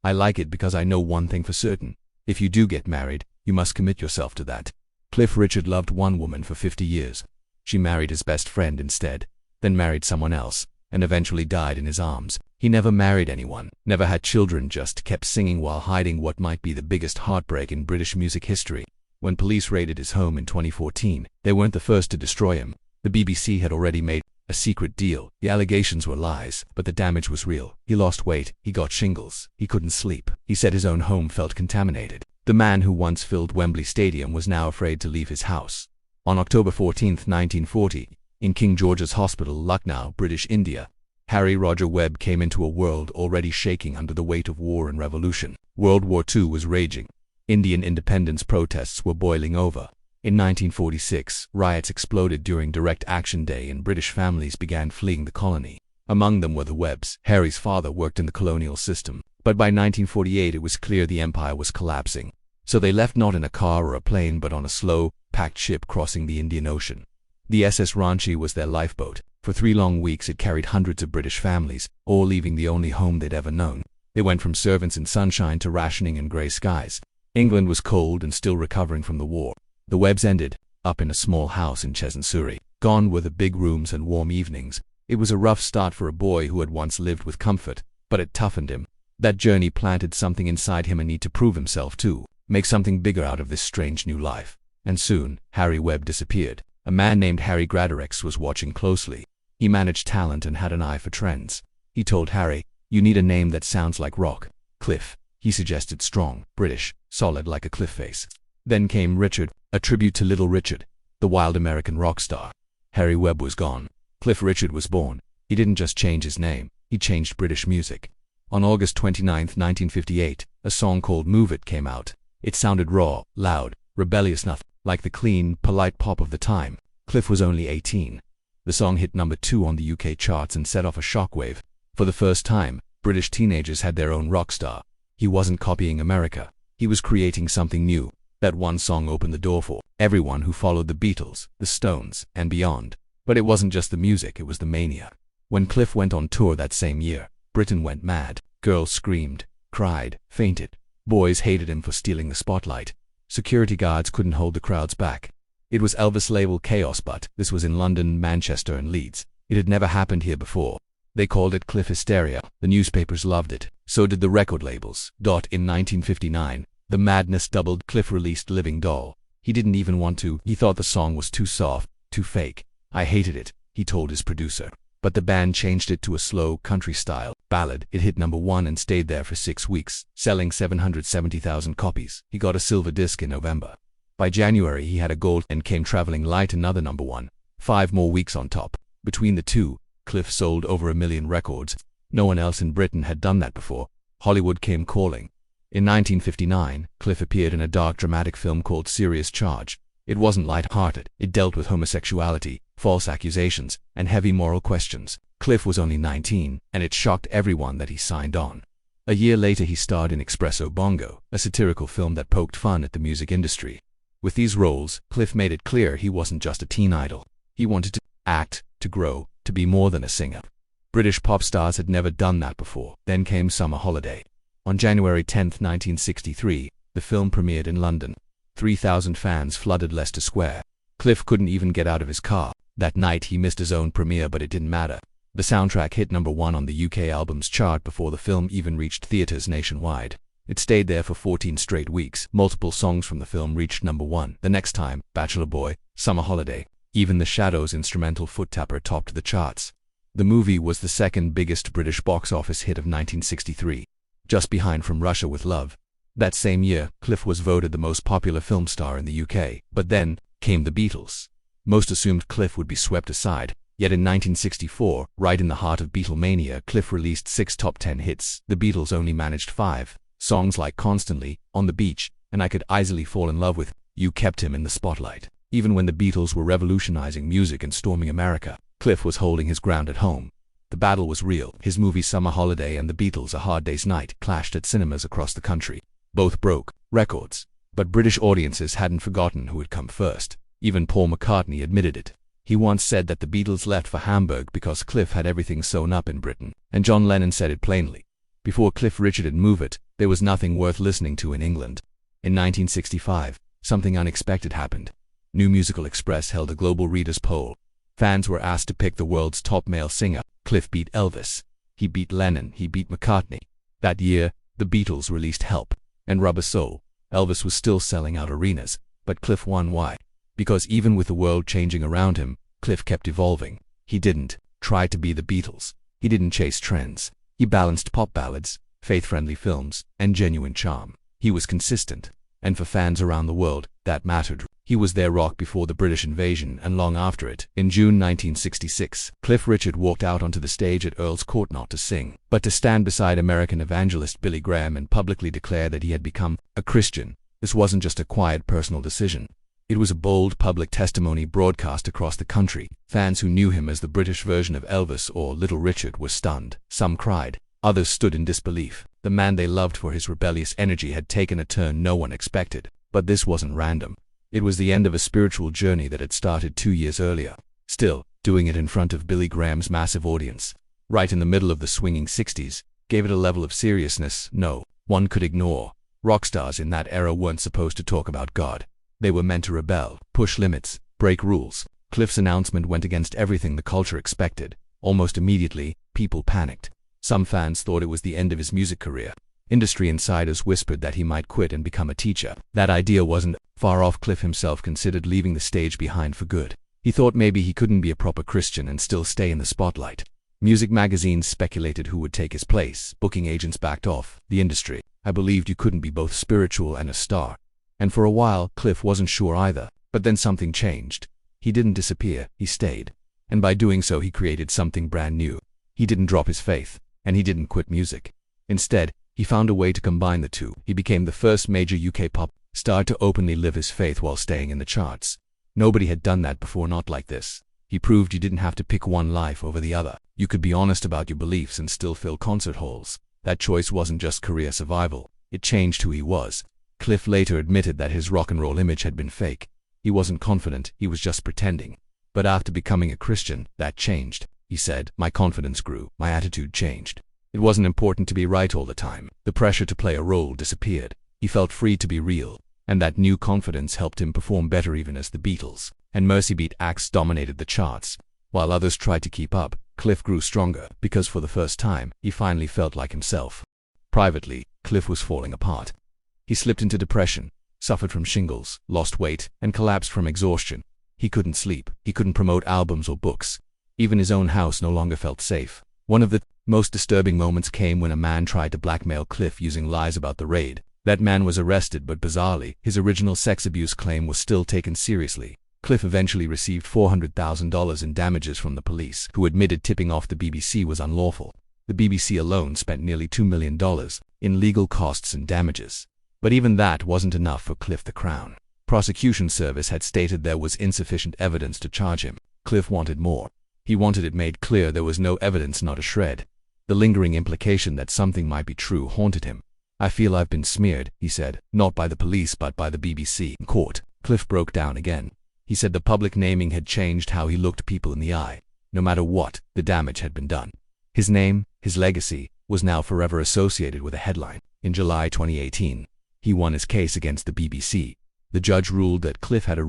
I like it because I know one thing for certain. If you do get married, you must commit yourself to that. Cliff Richard loved one woman for 50 years. She married his best friend instead, then married someone else, and eventually died in his arms. He never married anyone, never had children, just kept singing while hiding what might be the biggest heartbreak in British music history. When police raided his home in 2014, they weren't the first to destroy him. The BBC had already made a secret deal. The allegations were lies, but the damage was real. He lost weight, he got shingles, he couldn't sleep. He said his own home felt contaminated. The man who once filled Wembley Stadium was now afraid to leave his house. On October 14, 1940, in King George's Hospital, Lucknow, British India, Harry Roger Webb came into a world already shaking under the weight of war and revolution. World War II was raging. Indian independence protests were boiling over. In 1946, riots exploded during Direct Action Day and British families began fleeing the colony. Among them were the Webbs. Harry's father worked in the colonial system, but by 1948 it was clear the empire was collapsing. So they left not in a car or a plane but on a slow, packed ship crossing the Indian Ocean. The SS Ranchi was their lifeboat. For 3 long weeks it carried hundreds of British families, all leaving the only home they'd ever known. They went from servants in sunshine to rationing in grey skies. England was cold and still recovering from the war. The Webbs ended up in a small house in Cheshunt, Surrey. Gone were the big rooms and warm evenings. It was a rough start for a boy who had once lived with comfort, but it toughened him. That journey planted something inside him, a need to prove himself too, make something bigger out of this strange new life. And soon, Harry Webb disappeared. A man named Harry Graderex was watching closely. He managed talent and had an eye for trends. He told Harry, "You need a name that sounds like rock." Cliff. He suggested strong, British, solid like a cliff face. Then came Richard, a tribute to Little Richard, the wild American rock star. Harry Webb was gone. Cliff Richard was born. He didn't just change his name, he changed British music. On August 29, 1958, a song called Move It came out. It sounded raw, loud, rebellious, nothing like the clean, polite pop of the time. Cliff was only 18. The song hit number 2 on the UK charts and set off a shockwave. For the first time, British teenagers had their own rock star. He wasn't copying America. He was creating something new. That one song opened the door for everyone who followed the Beatles, the Stones, and beyond. But it wasn't just the music, it was the mania. When Cliff went on tour that same year, Britain went mad. Girls screamed, cried, fainted. Boys hated him for stealing the spotlight. Security guards couldn't hold the crowds back. It was Elvis-level chaos, but this was in London, Manchester, and Leeds. It had never happened here before. They called it Cliff hysteria. The newspapers loved it. So did the record labels. In 1959, the madness doubled. Cliff released Living Doll. He didn't even want to. He thought the song was too soft, too fake. "I hated it," he told his producer. But the band changed it to a slow, country-style ballad. It hit number 1 and stayed there for 6 weeks, selling 770,000 copies. He got a silver disc in November. By January he had a gold and Came Traveling Light, another number 1. 5 more weeks on top. Between the two, Cliff sold over 1 million records. No one else in Britain had done that before. Hollywood came calling. In 1959, Cliff appeared in a dark, dramatic film called Serious Charge. It wasn't light-hearted. It dealt with homosexuality, false accusations, and heavy moral questions. Cliff was only 19, and it shocked everyone that he signed on. A year later he starred in Espresso Bongo, a satirical film that poked fun at the music industry. With these roles, Cliff made it clear he wasn't just a teen idol. He wanted to act, to grow, to be more than a singer. British pop stars had never done that before. Then came Summer Holiday. On January 10, 1963, the film premiered in London. 3,000 fans flooded Leicester Square. Cliff couldn't even get out of his car. That night he missed his own premiere, but it didn't matter. The soundtrack hit number 1 on the UK albums chart before the film even reached theaters nationwide. It stayed there for 14 straight weeks. Multiple songs from the film reached number 1. The next time, Bachelor Boy, Summer Holiday. Even The Shadows' instrumental Foot Tapper topped the charts. The movie was the second biggest British box office hit of 1963, just behind From Russia with Love. That same year, Cliff was voted the most popular film star in the UK. But then came the Beatles. Most assumed Cliff would be swept aside. Yet in 1964, right in the heart of Beatlemania, Cliff released 6 top 10 hits. The Beatles only managed 5. Songs like Constantly, On the Beach, and I Could Easily Fall in Love with You kept him in the spotlight. Even when the Beatles were revolutionizing music and storming America, Cliff was holding his ground at home. The battle was real. His movie Summer Holiday and the Beatles' A Hard Day's Night clashed at cinemas across the country. Both broke records. But British audiences hadn't forgotten who had come first. Even Paul McCartney admitted it. He once said that the Beatles left for Hamburg because Cliff had everything sewn up in Britain. And John Lennon said it plainly. Before Cliff Richard had moved it, there was nothing worth listening to in England. In 1965, something unexpected happened. New Musical Express held a global readers' poll. Fans were asked to pick the world's top male singer. Cliff beat Elvis. He beat Lennon. He beat McCartney. That year, the Beatles released Help and Rubber Soul. Elvis was still selling out arenas, but Cliff won. Why? Because even with the world changing around him, Cliff kept evolving. He didn't try to be the Beatles. He didn't chase trends. He balanced pop ballads, faith-friendly films, and genuine charm. He was consistent, and for fans around the world, that mattered. He was their rock before the British invasion and long after it. In June 1966, Cliff Richard walked out onto the stage at Earl's Court not to sing, but to stand beside American evangelist Billy Graham and publicly declare that he had become a Christian. This wasn't just a quiet personal decision. It was a bold public testimony broadcast across the country. Fans who knew him as the British version of Elvis or Little Richard were stunned. Some cried. Others stood in disbelief. The man they loved for his rebellious energy had taken a turn no one expected. But this wasn't random. It was the end of a spiritual journey that had started 2 years earlier. Still, doing it in front of Billy Graham's massive audience, right in the middle of the swinging 60s, gave it a level of seriousness no one could ignore. Rock stars in that era weren't supposed to talk about God. They were meant to rebel, push limits, break rules. Cliff's announcement went against everything the culture expected. Almost immediately, people panicked. Some fans thought it was the end of his music career. Industry insiders whispered that he might quit and become a teacher. That idea wasn't far off. Cliff himself considered leaving the stage behind for good. He thought maybe he couldn't be a proper Christian and still stay in the spotlight. Music magazines speculated who would take his place. Booking agents backed off. The industry. I believed you couldn't be both spiritual and a star. And for a while, Cliff wasn't sure either. But then something changed. He didn't disappear. He stayed. And by doing so, he created something brand new. He didn't drop his faith. And he didn't quit music. Instead, he found a way to combine the two. He became the first major UK pop star to openly live his faith while staying in the charts. Nobody had done that before, not like this. He proved you didn't have to pick one life over the other. You could be honest about your beliefs and still fill concert halls. That choice wasn't just career survival. It changed who he was. Cliff later admitted that his rock and roll image had been fake. He wasn't confident, he was just pretending. But after becoming a Christian, that changed. He said, "My confidence grew, my attitude changed. It wasn't important to be right all the time. The pressure to play a role disappeared. He felt free to be real. And that new confidence helped him perform better even as the Beatles and Mercy Beat acts dominated the charts. While others tried to keep up, Cliff grew stronger because for the first time, he finally felt like himself. Privately, Cliff was falling apart. He slipped into depression, suffered from shingles, lost weight, and collapsed from exhaustion. He couldn't sleep. He couldn't promote albums or books. Even his own house no longer felt safe. One of the most disturbing moments came when a man tried to blackmail Cliff using lies about the raid. That man was arrested, but bizarrely, his original sex abuse claim was still taken seriously. Cliff eventually received $400,000 in damages from the police, who admitted tipping off the BBC was unlawful. The BBC alone spent nearly $2 million in legal costs and damages. But even that wasn't enough for Cliff. The Crown Prosecution Service had stated there was insufficient evidence to charge him. Cliff wanted more. He wanted it made clear there was no evidence, not a shred. The lingering implication that something might be true haunted him. "I feel I've been smeared," he said, "not by the police but by the BBC." In court, Cliff broke down again. He said the public naming had changed how he looked people in the eye. No matter what, the damage had been done. His name, his legacy, was now forever associated with a headline. In July 2018, he won his case against the BBC. The judge ruled that Cliff had a